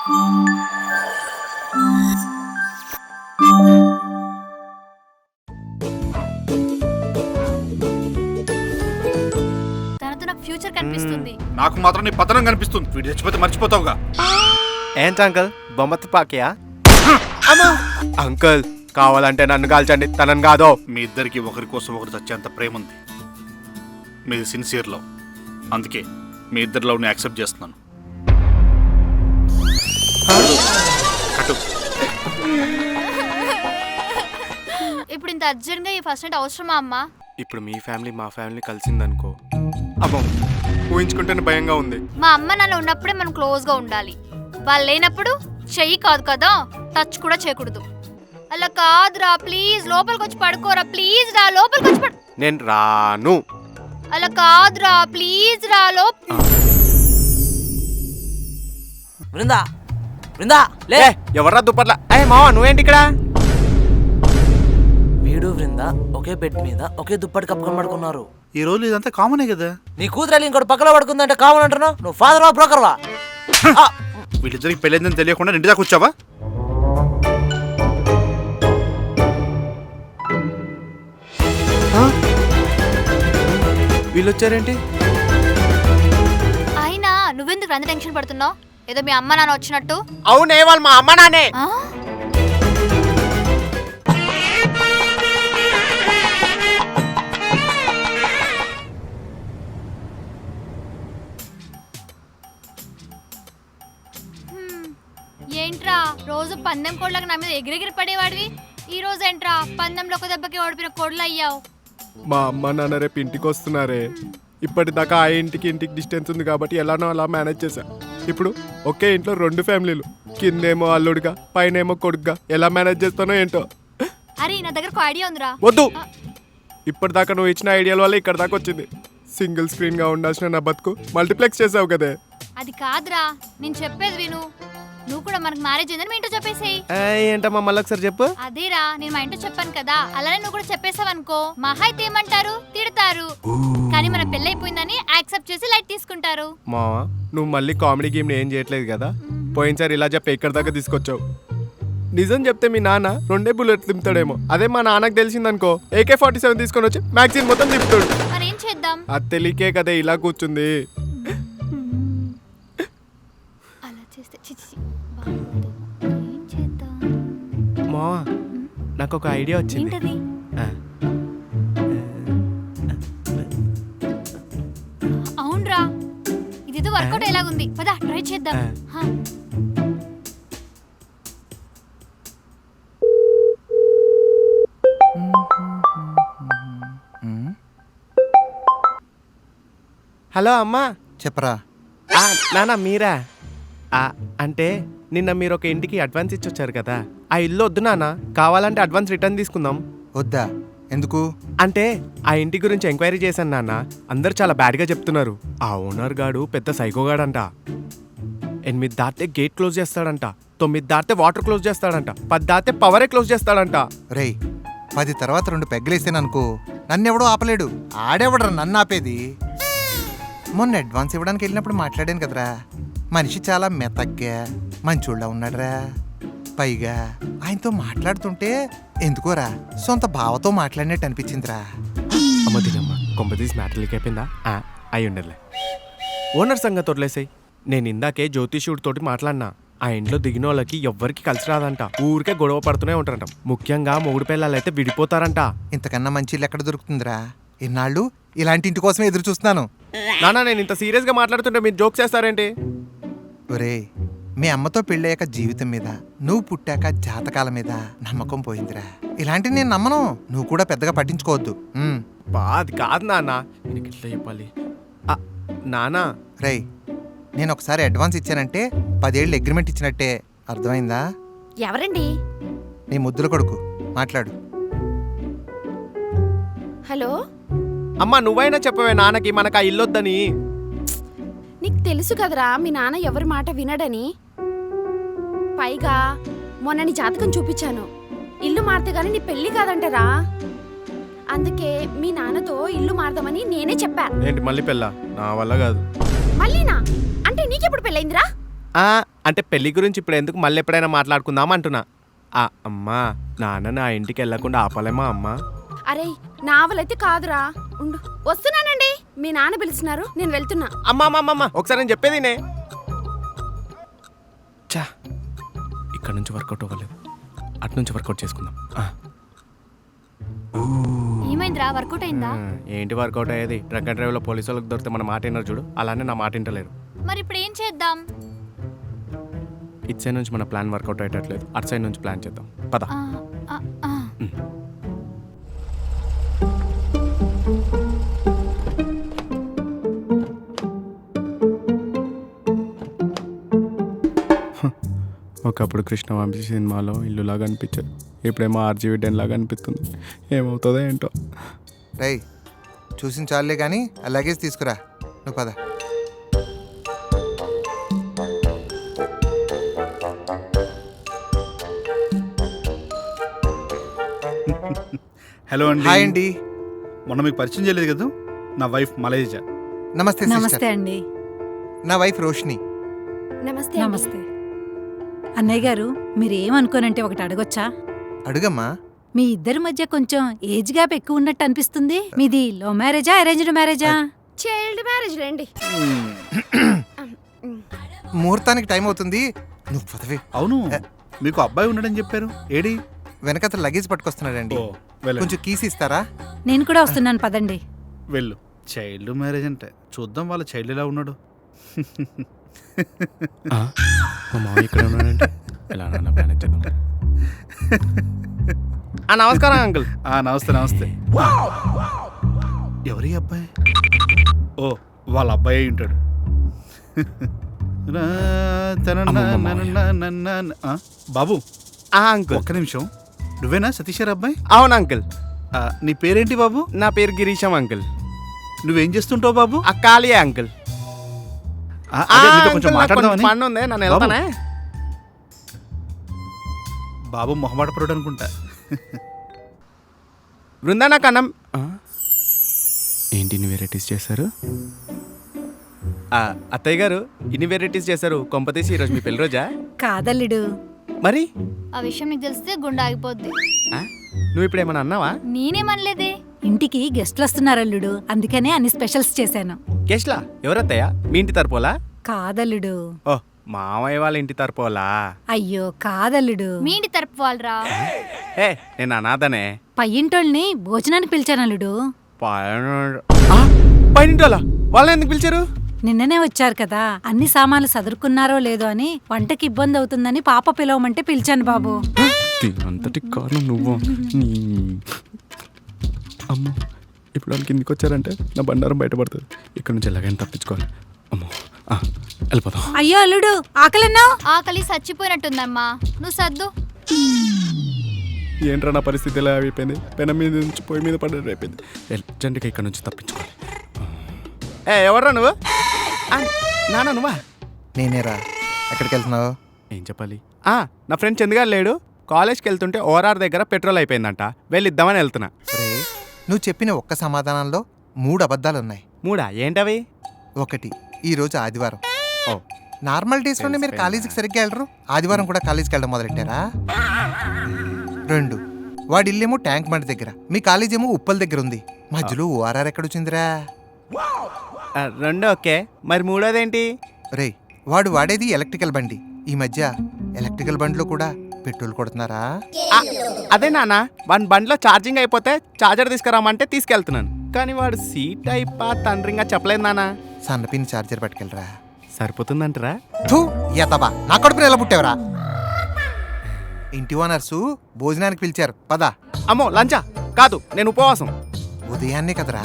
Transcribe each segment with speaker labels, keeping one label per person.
Speaker 1: తనతో నాకు ఫ్యూచర్ కనిపిస్తుంది.
Speaker 2: నాకు మాత్రం నీ పతనం కనిపిస్తుంది. వీడు చచ్చిపోతే మర్చిపోతావుగా.
Speaker 3: ఏంటి అంకల్ బొమ్మ తుపాకియా? అంకల్ కావాలంటే నన్ను కాల్చండి, తనని కాదో.
Speaker 2: మీ ఇద్దరికి ఒకరి కోసం ఒకరు చచ్చేంత ప్రేమ ఉంది. మీది సిన్సియర్ లవ్. అందుకే మీ ఇద్దరి లవ్ని యాక్సెప్ట్ చేస్తున్నాను. కటు.
Speaker 1: ఇప్పుడు ఇంత అర్జెంట్ గా ఈ ఫస్ట్ నైట్ అవసరమా అమ్మా?
Speaker 3: ఇప్పుడు మీ ఫ్యామిలీ మా ఫ్యామిలీ కలిసిందనుకో, అబ్బో ఊహించుకుంటేనే భయంగా ఉంది.
Speaker 1: మా అమ్మ నాన్న ఉన్నప్పుడే మనం క్లోజ్ గా ఉండాలి. వాళ్ళు లేనప్పుడు చెయ్యి కాదు కదా, టచ్ కూడా చేయకూడదు. అలా కాదురా, ప్లీజ్ లోపలికి వచ్చి పడుకోరా. ప్లీజ్ రా, లోపలికి వచ్చి పడు.
Speaker 3: నేను రాను.
Speaker 1: అలా కాదురా, ప్లీజ్ రా.
Speaker 4: బృందా బృందా లే.
Speaker 3: ఎవర్రా దుప్పట్ల? మావా నువ్వేంటి ఇక్కడ?
Speaker 4: వీడు బృందా ఒకే బెడ్ మీద ఒకే దుప్పటి కప్పుకొని పడుకున్నారు.
Speaker 2: ఈ రోజు ఇదంతా కామనే కదా.
Speaker 4: నీ కూతురు ఇంకోటి పక్కలో పడుకుందంటే కామన్ అంటున్నావు. నువ్వు ఫాదర్ వా బ్రోకర్ వా?
Speaker 2: వీళ్ళిద్దరికి పెళ్ళైందని తెలియకుండా ఇంటి దాకా వచ్చావా?
Speaker 3: వీళ్ళు వచ్చారేంటి?
Speaker 1: అయినా నువ్వెందుకు అంత టెన్షన్ పడుతున్నావు? ఏదో మీ అమ్మ నాన్న వచ్చినట్టు.
Speaker 3: అవునే, వాళ్ళు మా అమ్మ నాన్నే.
Speaker 1: ఏంట్రా రోజు పందెం కోళ్ళకి నా మీద ఎగిరెగిరి పడేవాడివి, ఈ రోజు ఏంట్రా పందెంలో ఒక దెబ్బకి ఓడిపిన కోళ్ళు అయ్యావు?
Speaker 3: మా అమ్మ నాన్న రేపు ఇంటికి వస్తున్నారే. ఇప్పటిదాకా ఆ ఇంటికి డిస్టెన్స్ ఉంది కాబట్టి ఎలానో అలా మేనేజ్ చేశా. ఇప్పుడు ఒకే ఇంట్లో 2 ఫ్యామిలీలు, కిందేమో అల్లుడుగా పైనేమో కొడుకుగా ఎలా మేనేజ్ చేస్తానో ఏంటో.
Speaker 1: అరే నా దగ్గర ఒక ఐడియా ఉందిరా.
Speaker 3: వద్దు, ఇప్పటిదాకా నువ్వు ఇచ్చిన ఐడియాల వల్ల ఇక్కడ దాకా వచ్చింది. సింగిల్ స్క్రీన్ గా ఉండాల్సిన నా బతుకు మల్టీప్లెక్స్ చేసావు కదే.
Speaker 1: అది కాదురా, నేను చెప్పేది విను. నువ్వు కూడా మనకు మ్యారేజ్ అయిందని మీ ఇంట్లో చెప్పేసేయ్.
Speaker 3: ఏంటమ్మా మళ్ళీ ఒకసారి చెప్పు.
Speaker 1: అదేరా, నేను మా ఇంట్లో చెప్పాను కదా, అలానే నువ్వు కూడా చెప్పేసావు అనుకో, మహా అయితే ఏమంటారు, తిడతారు. కానీ మన పెళ్ళైపోయిందని యాక్సెప్ట్ చేసి లైట్ తీసుకుంటారు.
Speaker 3: మావా నువ్వు మళ్ళీ కామెడీ గేమ్ ఏం చేయట్లేదు కదా. పోయినసారి ఇలా చెప్పి ఎక్కడి దాకా తీసుకొచ్చావు. నిజం చెప్తే మీ నాన్న 2 బుల్లెట్లు తింటాడేమో. అదే మా నాన్నకు తెలిసిందనుకో AK-47 తీసుకొని వచ్చి మ్యాగజైన్ మొత్తం తిప్పుతాడు.
Speaker 1: మరి ఏం చేద్దాం?
Speaker 3: అది తెలియకే కదా ఇలా కూర్చుంది.
Speaker 1: అలా చేస్తే ఏం చేద్దాం?
Speaker 3: మావా నాకు ఒక ఐడియా వచ్చింది.
Speaker 1: ఏంటది? అవునరా, ఇదేదో వర్కౌట్ ఎలాగుంది, పద ట్రై చేద్దాం.
Speaker 3: హలో అమ్మా.
Speaker 5: చెప్పరా.
Speaker 3: నాన్న మీరా? అంటే నిన్న మీరు ఒక ఇంటికి అడ్వాన్స్ ఇచ్చొచ్చారు కదా, ఆ ఇల్లు వద్దు నాన్న, కావాలంటే అడ్వాన్స్ రిటర్న్ తీసుకుందాం.
Speaker 5: వద్దా? ఎందుకు?
Speaker 3: అంటే ఆ ఇంటి గురించి ఎంక్వైరీ చేశాను నాన్న, అందరు చాలా బ్యాడ్గా చెప్తున్నారు. ఆ ఓనర్ గాడు పెద్ద సైకోగాడంట. 8 దాటితే గేట్ క్లోజ్ చేస్తాడంట, 9 దాటితే వాటర్ క్లోజ్ చేస్తాడంట, 10 దాటితే పవరే క్లోజ్ చేస్తాడంట.
Speaker 5: రేయ్ 10 తర్వాత 2 పెగ్గలేసాననుకో నన్నెవడో ఆపలేడు. ఆడెవడరా నన్ను ఆపేది? మొన్న అడ్వాన్స్ ఇవ్వడానికి వెళ్ళినప్పుడు మాట్లాడాను కదరా, మనిషి చాలా మెతగ్గా మంచోళ్ళ ఉన్నాడురా. పైగా ఆయనతో మాట్లాడుతుంటే ఎందుకోరా సొంత బావతో మాట్లాడినట్టు అనిపించిందిరా.
Speaker 3: అమ్మదినమ్మ కొంపదీసి మ్యాటర్లకి అయిపోయిందా? అయి ఉండలే. ఓనర్ సంగతి వదిలేసాయి. నేను ఇందాకే జ్యోతిషుడి తోటి మాట్లాడినా. ఆ ఇంట్లో దిగిన వాళ్ళకి ఎవ్వరికి కలిసి రాదంట, ఊరికే గొడవ పడుతూనే ఉంటారంట. ముఖ్యంగా మొగుడు పిల్లలైతే విడిపోతారంట.
Speaker 5: ఇంతకన్నా మంచి ఇల్లు ఎక్కడ దొరుకుతుందిరా? ఇన్నాళ్ళు ఇలాంటి ఇంటి కోసమే ఎదురు చూస్తున్నాను.
Speaker 3: నాన్న నేను ఇంత సీరియస్గా మాట్లాడుతుంటే మీరు జోక్ చేస్తారేంటి?
Speaker 5: ఒరే మీ అమ్మతో పెళ్ళయ్యాక జీవితం మీద, నువ్వు పుట్టాక జాతకాల మీద నమ్మకం పోయిందిరా. ఇలాంటివి నేను నమ్మను, నువ్వు కూడా పెద్దగా పట్టించుకోవద్దు.
Speaker 3: అది కాదు నాన్న, నేను ఇట్లా చెప్పాలి. నానా
Speaker 5: రేయ్ నేను ఒకసారి అడ్వాన్స్ ఇచ్చానంటే 10 ఏళ్ళు అగ్రిమెంట్ ఇచ్చినట్టే, అర్థమైందా?
Speaker 6: ఎవరండి?
Speaker 5: నీ ముద్దుల కొడుకు, మాట్లాడు.
Speaker 6: హలో
Speaker 3: అమ్మా, నువ్వైనా చెప్పవే నాన్నకి మనకు ఆ ఇల్లొద్దని.
Speaker 6: నీకు తెలుసు కదరా మీ నాన్న ఎవరి మాట వినడని. పైగా మొన్న నీ జాతకం చూపించాను, ఇల్లు మారితే గానీ నీ పెళ్లి కాదంటరా. అందుకే మీ నాన్నతో ఇల్లు మారదామని నేనే చెప్పా.
Speaker 3: ఏంటి మళ్ళీ పెళ్ళ? నా వల్ల కాదు.
Speaker 6: మళ్ళీనా? అంటే నీకెప్పుడు పెళ్ళైందిరా?
Speaker 3: అంటే పెళ్లి గురించి ఇప్పుడు ఎందుకు మళ్ళీ ఎప్పుడైనా మాట్లాడుకుందాం అంటున్నా. అమ్మా నాన్న నా ఇంటికి వెళ్ళకుండా ఆపాలేమా అమ్మా?
Speaker 6: అరే నావలైతే కాదురా, ఉండు వస్తున్నానండి. మీ నాన్న పిలుస్తున్నారు, నేను వెళ్తున్నా.
Speaker 3: అమ్మా ఒకసారి నేను చెప్పేది నే. చా ఇక్కడ నుంచి వర్కౌట్ అవ్వలేదు, అటు నుంచి వర్కౌట్ చేసుకుందాం.
Speaker 1: ఏమైందిరా, వర్కౌట్ అయిందా?
Speaker 3: ఏంటి వర్కౌట్ అయ్యేది? డ్రంక్ అండ్ డ్రైవ్లో పోలీసు వాళ్ళకి దొరికితే మన మాట విన్నారు చూడు, అలానే నా మాట వింటలేరు.
Speaker 1: మరి ఇప్పుడు ఏం చేద్దాం?
Speaker 3: ఇటు సైడ్ నుంచి మన ప్లాన్ వర్కౌట్ అయ్యేటట్లేదు, అటు సైడ్ నుంచి ప్లాన్ చేద్దాం పద.
Speaker 1: ఆ, ఆ, ఆ.
Speaker 3: ఒకప్పుడు కృష్ణవంశీ సినిమాలో ఇల్లులాగా అనిపించాడు, ఇప్పుడేమో ఆర్జీవి డెన్ లాగా అనిపిస్తుంది. ఏమవుతుందో ఏంటో.
Speaker 5: రై చూసిన చాలే కానీ ఆ లగేజ్ తీసుకురా, నువ్వు పద.
Speaker 2: హలో అండి.
Speaker 5: హాయ్ అండి.
Speaker 2: మొన్న మీకు పరిచయం చేయలేదు కదా, నా వైఫ్ మలేజా.
Speaker 5: నమస్తే
Speaker 7: నమస్తే
Speaker 5: సిస్టర్.
Speaker 7: అండి.
Speaker 5: నా వైఫ్ రోషిని.
Speaker 6: నమస్తే.
Speaker 7: నమస్తే అన్నయ్య గారు, మీరేమనుకోనంటే ఒకటి అడగొచ్చా?
Speaker 5: అడుగమ్మా.
Speaker 7: మీ ఇద్దరి మధ్య కొంచెం ఏజ్ గ్యాప్ ఎక్కువ ఉన్నట్టు అనిపిస్తుంది. మీది లవ్ మ్యారేజా అరేంజ్డ్ మ్యారేజా?
Speaker 6: చైల్డ్ మ్యారేజ్ రండి.
Speaker 5: ముహూర్తానికి టైం అవుతుంది, నువ్వు పదవి.
Speaker 2: అవును, మీకు అబ్బాయి ఉన్నాడని చెప్పారు, ఏడి?
Speaker 5: వెనకత లగేజ్ పట్టుకొస్తున్నాడండి,
Speaker 2: ఓ, వెళ్ళండి.
Speaker 5: కొంచెం కీస్ ఇస్తారా?
Speaker 7: నేను కూడా వస్తున్నాను పదండి.
Speaker 2: వెళ్ళు. చైల్డ్ మ్యారేజ్ అంటే చూద్దాం వాళ్ళ చైల్డ్ ఎలా ఉన్నాడు.
Speaker 3: మా మామయ్య ఇక్కడ ఉన్నాడంటే ఎలా నాన్న ప్లాన్ చేద్దాం. నమస్కారం అంకుల్.
Speaker 2: నమస్తే నమస్తే. ఎవరి అబ్బాయి? ఓ, వాళ్ళ అబ్బాయి అయి ఉంటాడు. బాబు
Speaker 3: అంకుల్
Speaker 2: ఒక్క నిమిషం, నువ్వేనా సతీష్ గారి అబ్బాయి?
Speaker 3: అవును అంకుల్.
Speaker 2: నీ పేరేంటి బాబు?
Speaker 3: నా పేరు గిరీశం అంకుల్.
Speaker 2: నువ్వేం చేస్తుంటావు బాబు?
Speaker 3: ఖాళీయే అంకుల్.
Speaker 2: అదే నీతో కొంచెం మాట్లాడదామని.
Speaker 3: పని ఉంది, నన్ను వెళ్తానే.
Speaker 2: బాబు మొహమాటపరుడు అనుకుంటా.
Speaker 3: బృందా నాకు అన్నం. ఏంటి ఇన్ని వెరైటీస్ చేశారు? అత్తయ్య గారు ఇన్ని వెరైటీస్ చేశారు, కొంపతీసి ఈరోజు మీ పెళ్లి రోజా?
Speaker 7: కాదల్లుడు.
Speaker 3: మరి
Speaker 1: ఆ విషయం నీకు తెలిస్తే గుండె ఆగిపోద్ది.
Speaker 3: నువ్వు ఇప్పుడు ఏమన్నా అన్నావా?
Speaker 1: నేనేమనలేదే.
Speaker 7: ఇంటికి గెస్ట్లు వస్తున్నారు అల్లుడు, అందుకనే అన్ని స్పెషల్స్ చేశాను.
Speaker 3: గెస్ట్లా? ఎవరత్తయ్య? మీ ఇంటి తరపోలా?
Speaker 7: కాదల్లుడు.
Speaker 3: ఓ, మామయ్య వాళ్ళ ఇంటి తరపోలా?
Speaker 7: అయ్యో కాదల్లుడు,
Speaker 1: మీ ఇంటి తరపు వాళ్ళరా?
Speaker 3: ఏ నేను అనాథనే.
Speaker 7: పయ్యింటోళ్ళని భోజనానికి పిలిచాను అల్లుడు.
Speaker 3: పైనింటోలా? వాళ్ళని ఎందుకు పిలిచారు?
Speaker 7: నిన్ననే వచ్చారు కదా, అన్ని సామాన్లు సదురుకున్నారో లేదో అని వంటకి ఇబ్బంది అవుతుందని పాప పిలవమంటే పిలిచాను బాబు.
Speaker 3: అంతటి కారణం నువ్వు. అమ్మో, ఇప్పుడు వాళ్ళు కిందికి వచ్చారంటే నా బండారం బయటపడుతుంది. ఇక్కడ నుంచి ఎలాగైనా తప్పించుకోవాలి. అమ్మో, వెళ్ళిపోతాం.
Speaker 7: అయ్యో అల్లుడు, ఆకలిన్నావు?
Speaker 1: ఆకలి చచ్చిపోయినట్టుందమ్మా, నువ్వు సర్దు.
Speaker 3: ఏంట్రా నా పరిస్థితి ఎలా అయిపోయింది? పెనం మీద నుంచి పొయ్యి మీద పడ్డట్టు అయిపోయింది. అర్జెంట్గా ఇక్కడ నుంచి తప్పించుకోవాలి. ఎవర్రా నువ్వు? నానా నువ్వా?
Speaker 5: నేనేరా. ఎక్కడికి వెళ్తున్నావు?
Speaker 3: ఏం చెప్పాలి? నా ఫ్రెండ్ చంద్రగారు లేడు, కాలేజ్కి వెళ్తుంటే ఓఆర్ఆర్ దగ్గర పెట్రోల్ అయిపోయిందంట, వెళ్ళిద్దామని వెళ్తున్నా.
Speaker 5: నువ్వు చెప్పిన ఒక్క సమాధానంలో 3 అబద్ధాలున్నాయి.
Speaker 3: 3 ఏంటవి?
Speaker 5: 1, ఈరోజు ఆదివారం.
Speaker 3: ఓ,
Speaker 5: నార్మల్ డేస్లోనే మీరు కాలేజీకి సరిగ్గా వెళ్ళరు, ఆదివారం కూడా కాలేజీకి వెళ్ళడం మొదలెట్టారా? 2, వాడి ఇల్లేమో ట్యాంక్ బండ్ దగ్గర, మీ కాలేజ్ ఏమో ఉప్పల్ దగ్గర ఉంది, మధ్యలో ఓఆర్ఆర్ ఎక్కడొచ్చిందిరా?
Speaker 3: 2 ఓకే, మరి 3వది ఏంటి?
Speaker 5: రేయ్, వాడు వాడేది ఎలక్ట్రికల్ బండి, ఈ మధ్య ఎలక్ట్రికల్ బండిలో కూడా పెట్రోల్ కొడుతున్నారా?
Speaker 3: అదే నాన్న, వన్ బండ్లో ఛార్జింగ్ అయిపోతే ఛార్జర్ తీసుకురామంటే తీసుకెళ్తున్నాను, కానీ వాడు సీట్ అయిపో తండ్రిగా చెప్పలేదు నాన్న.
Speaker 5: సన్నపిన్ ఛార్జర్ పట్టుకెళ్ళరా.
Speaker 3: సరిపోతుందంటరా?
Speaker 5: థూ ఎతబా, నా కడుపుని ఎలా పుట్టేవరా? ఇంటి ఓనర్సు భోజనానికి పిలిచారు, పద.
Speaker 3: అమ్మో లంచా కాదు, నేను ఉపవాసం.
Speaker 5: ఉదయాన్నే కదరా,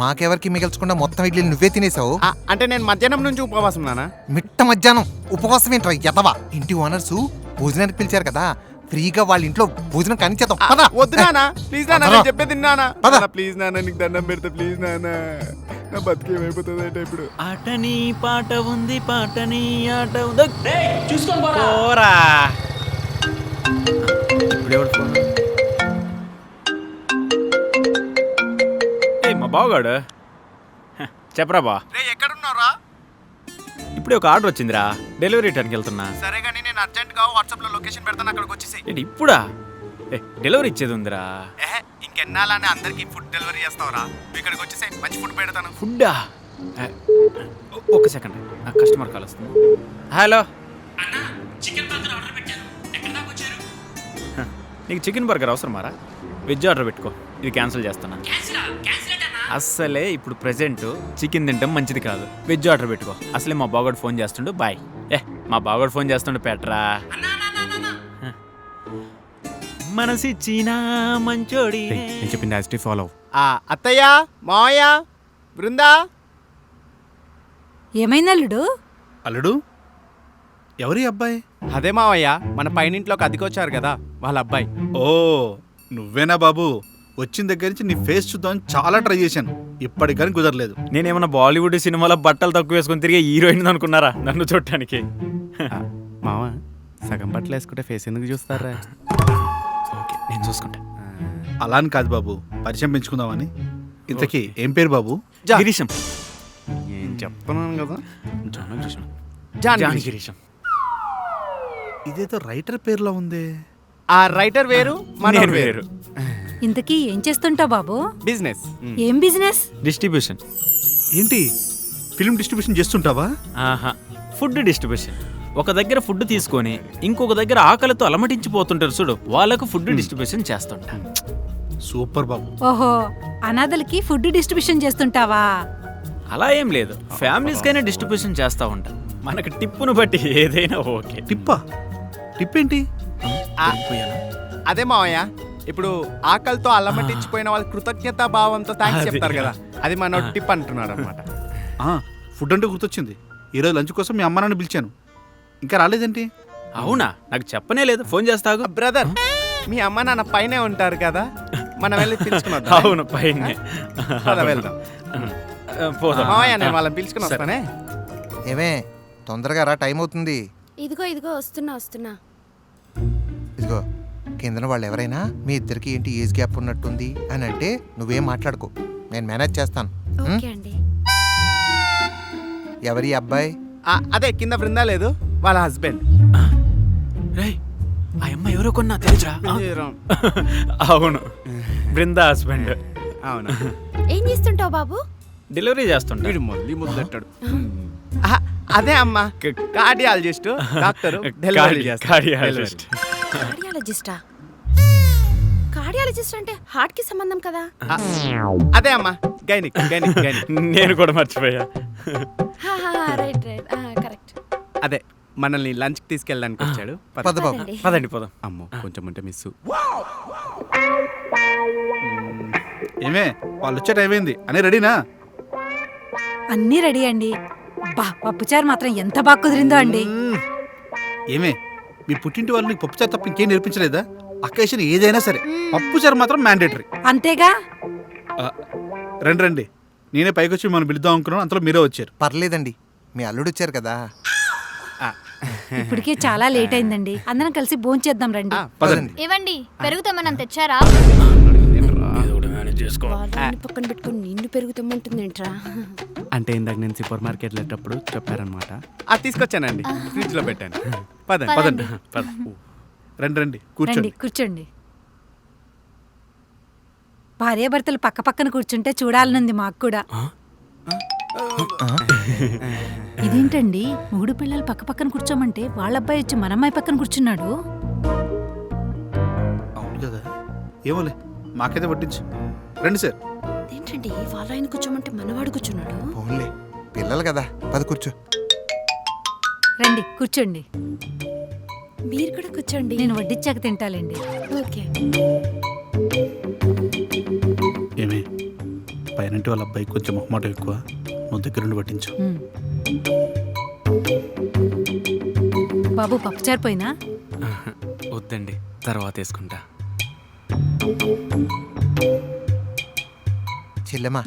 Speaker 5: మాకెవరికి మిగల్చకుండా మొత్తం ఇడ్లీ నువ్వే తినేసావు.
Speaker 3: అంటే నేను మధ్యాహ్నం నుంచి ఉపవాసం నానా.
Speaker 5: మిట్ట మధ్యాహ్నం ఉపవాసం ఏంట్రా ఎతవా? ఇంటి ఓనర్సు భోజనానికి పిలిచారు కదా, ఫ్రీగా వాళ్ళ ఇంట్లో భోజనం కానిచ్చేద్దాం, పద.
Speaker 3: వద్దు నానా, ప్లీజ్ నానా,
Speaker 5: పదరా.
Speaker 3: నేను చెప్పేది నానా.
Speaker 5: పద.
Speaker 3: ప్లీజ్ నానా, నీకు దండం పెడతా, ప్లీజ్ నానా, నా బతికేమైపోతుంది అంటే ఇప్పుడు.
Speaker 8: ఆటని పాట ఉంది, పాటని ఆట ఉంది. చూసుకో
Speaker 3: పోరా. ఇప్పుడు ఎవరు ఫోన్?
Speaker 8: మా బావగాడు చెప్పరా బా.
Speaker 3: ఎక్కడున్నారా?
Speaker 8: ఇప్పుడే ఒక ఆర్డర్ వచ్చిందిరా, డెలివరీ టైంకి వెళ్తున్నా.
Speaker 3: సరే కానీ నేను అర్జెంట్గా వాట్సాప్లో లొకేషన్ పెడతాను, అక్కడికి వచ్చేసి.
Speaker 8: ఏంటి ఇప్పుడా? డెలివరీ ఇచ్చేది ఉందిరా.
Speaker 3: ఇంకెన్నాళ్ళని అందరికి ఫుడ్ డెలివరీ చేస్తావురా? నువ్వు ఇక్కడికి వచ్చేసి మంచి ఫుడ్ పెడతాను.
Speaker 8: ఫుడ్డా? ఒక సెకండ్, నాకు కస్టమర్ కాల్ వస్తుంది. హలో, నీకు చికెన్ బర్గర్ అవసరమారా? వెజ్ ఆర్డర్ పెట్టుకో, ఇది క్యాన్సిల్ చేస్తున్నా. అస్సలే ఇప్పుడు ప్రెజెంట్ చికెన్ తింటాం మంచిది కాదు, వెజ్ ఆర్డర్ పెట్టుకో. అసలే మా బాగోడు ఫోన్ చేస్తుండు, బాయ్. మా బాగోడు ఫోన్ చేస్తుండు, పెట్టరా. మనసిచ్చిన మంచోడి.
Speaker 3: నేను చెప్పింది యాజ్ ఇట్ ఫాలో. అత్తయ్య, మావయ్య, బృందా.
Speaker 7: ఏమైంది అల్లుడు?
Speaker 2: అల్లుడు ఎవరి అబ్బాయి?
Speaker 3: అదే మావయ్య, మన పైనింట్లోకి అదికొచ్చారు కదా, వాళ్ళ అబ్బాయి.
Speaker 2: ఓ నువ్వేనా బాబు? వచ్చిన దగ్గర నుంచి నీ ఫేస్ చూద్దామని చాలా ట్రై చేశాను, ఇప్పటికి కానీ కుదరలేదు.
Speaker 8: నేనేమన్నా బాలీవుడ్ సినిమాలో బట్టలు తక్కువ వేసుకొని తిరిగే హీరోయిన్ అనుకున్నారా నన్ను చూడటానికి?
Speaker 3: మావ సగం బట్టలు వేసుకుంటే ఫేస్ ఎందుకు చూస్తారా?
Speaker 8: ఓకే, నేను చూసుకుంటా.
Speaker 2: అలా అని కాదు బాబు, పరిచయం పెంచుకుందామని. ఇంతకీ ఏం పేరు బాబు?
Speaker 8: గిరీశం.
Speaker 3: ఏం చెప్తున్నాను కదా,
Speaker 8: జాని గిరీశం.
Speaker 2: ఇదేదో రైటర్ పేరులో ఉంది.
Speaker 3: ఆ రైటర్ వేరు, మన వేరు.
Speaker 7: ఇంతకీ ఏం చేస్తుంటావు బాబు?
Speaker 3: బిజినెస్.
Speaker 7: ఏం బిజినెస్?
Speaker 8: డిస్ట్రిబ్యూషన్.
Speaker 2: ఏంటి ఫిల్మ్ డిస్ట్రిబ్యూషన్ చేస్తుంటావా?
Speaker 8: ఆహా, ఫుడ్ డిస్ట్రిబ్యూషన్. ఒక దగ్గర ఫుడ్ తీసుకొని ఇంకొక దగ్గర ఆకలితో అలమటించిపోతుంటారు చూడు, వాళ్ళకు ఫుడ్ డిస్ట్రిబ్యూషన్ చేస్తుంటా.
Speaker 2: సూపర్ బాబు.
Speaker 7: ఓహో, అనాథలకి ఫుడ్ డిస్ట్రిబ్యూషన్ చేస్తుంటావా?
Speaker 8: అలా ఏం లేదు, ఫ్యామిలీస్కైనా డిస్ట్రిబ్యూషన్ చేస్తూ ఉంటా. మనకి టిప్పును బట్టి ఏదైనా ఓకే.
Speaker 2: టిప్పా? టిప్ ఏంటి?
Speaker 3: అదే మావయ్య, ఇప్పుడు ఆకలితో అల్లమటించిపోయిన వాళ్ళ కృతజ్ఞతా భావంతో థ్యాంక్స్
Speaker 8: అది.
Speaker 3: చెప్తారు కదా, అది మన టిప్ అంటున్నాడు అనమాట.
Speaker 2: ఫుడ్ అంటే గుర్తొచ్చింది, ఈరోజు లంచ్ కోసం మీ అమ్మ నాన్న పిలిచాను, ఇంకా రాలేదేంటి?
Speaker 8: అవునా? నాకు చెప్పనే లేదు, ఫోన్ చేస్తాగు.
Speaker 3: బ్రదర్, మీ అమ్మ నాన్న పైనే ఉంటారు కదా, మనం వెళ్ళి పిలుచుకుని వద్దాం.
Speaker 8: అవును, పైన
Speaker 3: వెళ్దాం.
Speaker 8: పోదాం.
Speaker 3: మావయ్య, నేను వాళ్ళని పిలుచుకుని వస్తానే.
Speaker 5: ఏమే తొందరగా రా, టైం అవుతుంది.
Speaker 6: ఇదిగో వస్తున్నా.
Speaker 5: ఇదిగో కిందన వాళ్ళు ఎవరైనా మీ ఇద్దరికి ఏంటి ఏజ్ గ్యాప్ ఉన్నట్టుంది అని అంటే నువ్వేం మాట్లాడుకో, నేను మేనేజ్ చేస్తాను.
Speaker 6: ఓకే అండి.
Speaker 5: ఎవరి అబ్బాయి?
Speaker 3: అదే కింద బృందా లేదు, వాళ్ళ హస్బెండ్.
Speaker 8: రేయ్, ఆ అమ్మ ఎవరో కొన్నా తెలుసురా? అవును, బృందా హస్బెండ్.
Speaker 3: అవును.
Speaker 6: ఏం చేస్తుంటావు బాబు?
Speaker 8: డెలివరీ చేస్తుంటా.
Speaker 3: వీడు మళ్ళీ ముద్దెట్టాడు. అదే అమ్మ, కార్డియాలజిస్ట్ డాక్టర్.
Speaker 8: కార్డియాలజిస్ట్.
Speaker 6: కార్డియాలజిస్టా? కార్డియాలజిస్ట్ అంటే హార్ట్ కి సంబంధం కదా.
Speaker 3: అదే అమ్మ, గైనిక్.
Speaker 8: నేను కూడా మర్చిపోయా.
Speaker 6: Right correct.
Speaker 3: అదే మనల్ని లంచ్ కి తీసుకెళ్ళడానికి వచ్చాడు.
Speaker 5: పద బాబు.
Speaker 8: పదండి పోదాం.
Speaker 3: అమ్మో, కొంచెం ఉంటే మిస్.
Speaker 2: ఏమే వాళ్ళు వచ్చే టైం అయింది అని రెడీనా?
Speaker 7: అన్నీ రెడీ అండి. బా, పప్పుచారు మాత్రం ఎంత బాగా కుదిరిందో అండి.
Speaker 2: ఏమే మీ పుట్టింటి వాళ్ళు నీకు పప్పుచారు తప్ప ఇంకేం నేర్పించలేదా? అకేషన్ ఏదైనా సరే పప్పుచారు మాత్రం మ్యాండేటరీ.
Speaker 7: అంతేగా?
Speaker 2: రండి, నేనే పైకి వచ్చి మనం పిలుద్దాం అనుకున్నాను, అంతలో మీరే వచ్చారు.
Speaker 5: పర్లేదండి, మీ అల్లుడు వచ్చారు కదా.
Speaker 7: ఇప్పటికే చాలా లేట్ అయిందండి, అందరం కలిసి భోంచేద్దాం రండి.
Speaker 5: పదండి.
Speaker 1: ఏవండి పెరుగుతామని తెచ్చారా?
Speaker 6: వాళ్ళని పక్కన పెట్టుకొని నిన్ను పెరుగుతామంటుందేంట్రా?
Speaker 3: అంటే ఇందాక నేను సూపర్ మార్కెట్ వెళ్ళేటప్పుడు చెప్పారనమాట, అది తీసుకొచ్చానండి, ఫ్రిడ్జ్ లో పెట్టాను.
Speaker 2: పదండి. రండి కూర్చోండి.
Speaker 7: కూర్చోండి. భార్యాభర్తలు పక్క పక్కన కూర్చుంటే చూడాలనుంది మాకు కూడా. ఇదేంటండి, మూడు పిల్లలు పక్క పక్కన కూర్చోమంటే వాళ్ళ అబ్బాయి వచ్చి మన అమ్మాయి పక్కన కూర్చున్నాడు.
Speaker 2: అవును కదా, ఏమోలే, మాకైతే పట్టించు. రండి సార్.
Speaker 6: ఏంటండి వాళ్ళ ఆయన కూర్చోమంటే మనవాడు కూర్చున్నాడు?
Speaker 5: పోన్లే, పిల్లలు కదా, పద కూర్చో.
Speaker 7: రండి కూర్చోండి.
Speaker 6: మీరు కూడా కూర్చోండి.
Speaker 7: నేను వడ్డిచ్చాక తింటాలేండి.
Speaker 6: ఓకే.
Speaker 2: ఏమే పైనంటి వాళ్ళ అబ్బాయి కొంచెం మొహమాటం ఎక్కువ, నువ్వు దగ్గరుండి పట్టించు.
Speaker 7: బాబు, పప్పుచారు పోయినా?
Speaker 8: వద్దండి, తర్వాత వేసుకుంటా.
Speaker 5: చెల్లెమ్మా,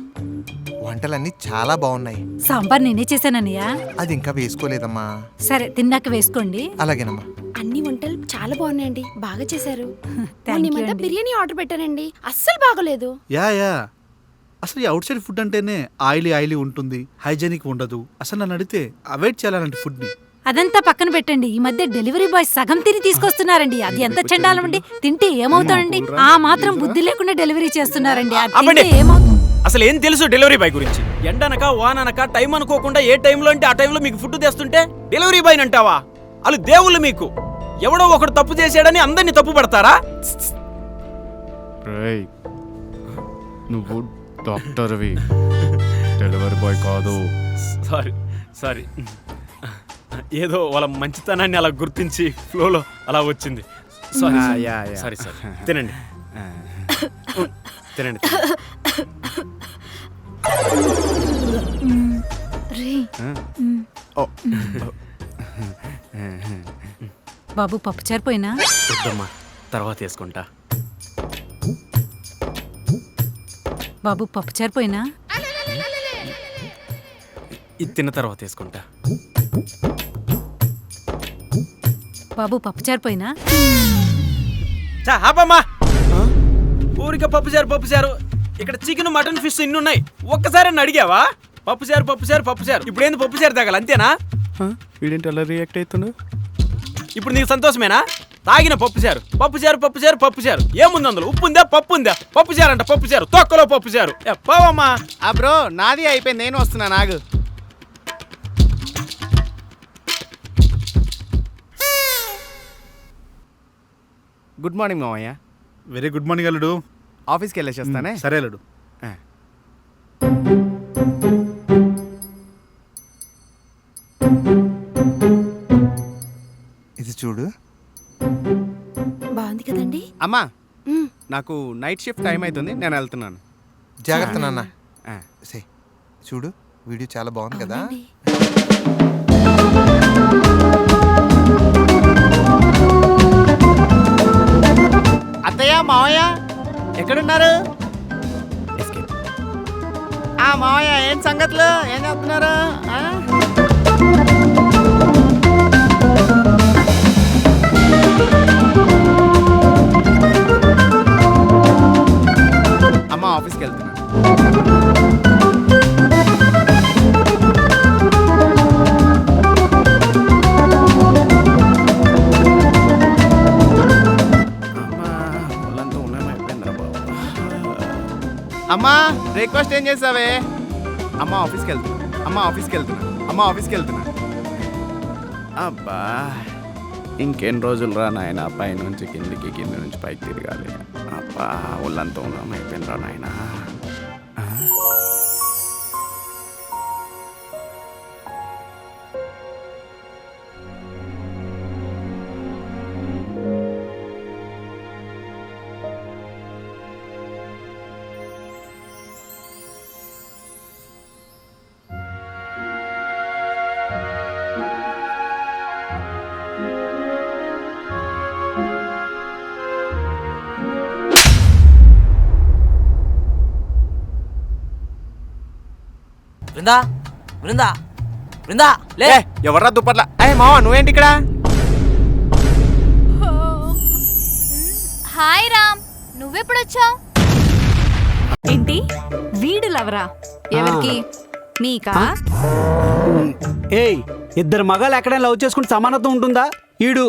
Speaker 5: వంటలన్నీ చాలా బాగున్నాయి.
Speaker 7: సాంబార్ నేనే చేశానన్నయ్య.
Speaker 5: అది ఇంకా వేసుకోలేదమ్మా.
Speaker 7: సరే, తిన్నాక వేసుకోండి.
Speaker 5: అలాగేనమ్మా.
Speaker 6: అన్ని వంటలు చాలా బాగున్నాయండి, బాగా చేశారు.
Speaker 7: Thank you
Speaker 6: ఈ మధ్య
Speaker 7: అండి.
Speaker 6: బిర్యానీ ఆర్డర్ పెట్టానండి, అస్సలు బాగోలేదు.
Speaker 2: యా అసలు ఈ అవుట్ సైడ్ ఫుడ్ అంటేనే ఆయిలీ ఉంటుంది, హైజీనిక్ ఉండదు. అసలు నన్ను అడిగితే అవాయిడ్ చేయాలంటే ఫుడ్ని.
Speaker 7: అదంతా పక్కన పెట్టండి. ఈ మధ్య డెలివరీ బాయ్ సగం తిని తీసుకొస్తున్నారండి. అది ఎంత చండాలం అండి. తింటే ఏమవుతాడండి? ఆ మాత్రం బుద్ధి లేకుండా డెలివరీ చేస్తున్నారండి. అది తింటే ఏమవుతుంది?
Speaker 8: అసలు ఏం తెలుసు డెలివరీ బాయ్ గురించి? ఎండనక వాననక టైం అనుకోకుండా ఏ టైంలో అంటే ఆ టైంలో మీకు ఫుడ్ తెస్తుంటే డెలివరీ బాయ్ అంటావా? వాళ్ళు దేవుళ్ళు మీకు. ఎవడో ఒకడు తప్పు చేసాడని అందరినీ తప్పు పడతారా?
Speaker 3: రేయ్, నువ్వు డాక్టర్వి, డెలివరీ బాయ్ కాదు.
Speaker 8: సారీ ఏదో వాళ్ళ మంచితనాన్ని అలా గుర్తించి ఫ్లోలో అలా వచ్చింది. సారీ సారీ తినండి తినండి.
Speaker 7: బాబు పప్పుచారు పోయినా?
Speaker 8: వద్దమ్మా, తర్వాత వేసుకుంటా.
Speaker 7: బాబు పప్పుచారు పోయినా?
Speaker 8: ఇది తిన్న తర్వాత వేసుకుంటా.
Speaker 7: బాబు పప్పుచారు పోయినా?
Speaker 8: ఆపమ్మా, ఊరికే పప్పుచారు. ఇక్కడ చికెన్, మటన్, ఫిష్ ఇన్ని ఉన్నాయి. ఒక్కసారి అడిగావా? పప్పుచారు. ఇప్పుడు ఏంది పప్పుచారు తగల, అంతేనా?
Speaker 3: వీడేంటి అలా రియాక్ట్ అవుతున్నా?
Speaker 8: ఇప్పుడు నీకు సంతోషమేనా? తాగిన పప్పుచారు. ఏముంది అందులో? ఉప్పు ఉందా, పప్పు ఉందా? పప్పుచారు అంట, పప్పుచారు తొక్కలో పప్పుచారు. పోవమ్మా.
Speaker 3: ఆ బ్రో, నాది అయిపోయింది, నేను వస్తున్నా. నాగు. గుడ్ మార్నింగ్ మామయ్య.
Speaker 2: వెరీ గుడ్ మార్నింగ్ అల్లుడు.
Speaker 3: ఆఫీస్కి వెళ్ళేసి వస్తానే.
Speaker 2: సరే అల్లుడు.
Speaker 5: ఇది చూడు.
Speaker 6: బాగుంది కదండి.
Speaker 3: అమ్మా, నాకు నైట్ షిఫ్ట్ టైం అవుతుంది, నేను వెళ్తున్నాను.
Speaker 5: జాగ్రత్త నాన్న. సే చూడు, వీడియో చాలా బాగుంది కదా.
Speaker 3: అత్తయ్య, మావయ్య ఎక్కడున్నారు? మావయ్య ఏం సంగతులు, ఏం చేస్తున్నారు? అమ్మ ఆఫీస్కి వెళ్తున్నా. అమ్మా, బ్రేక్ఫాస్ట్ ఏం చేసావే? అమ్మ ఆఫీస్కి వెళ్తున్నా. అబ్బా, ఇంకెన్ని రోజులు రా నాయన, పై నుంచి కిందికి, కింది నుంచి పైకి తిరగాలి. అబ్బా, ఒళ్ళంతా ఉన్నాం అయిపోయింది రా నాయన.
Speaker 4: బృందా లే.
Speaker 3: ఎవర్రా దుప్పట్ల? మావా, నువ్వేంటి ఇక్కడ?
Speaker 1: హాయ్ రామ్, నువ్వెప్పుడొచ్చావు?
Speaker 9: ఏంటి వీడు లవరా? ఎవరికి? నీకా?
Speaker 10: ఏయ్, ఇద్దరు మగాళ్ళు ఎక్కడైనా లవ్ చేసుకుంటే సమానత్వం ఉంటుందా? ఈడు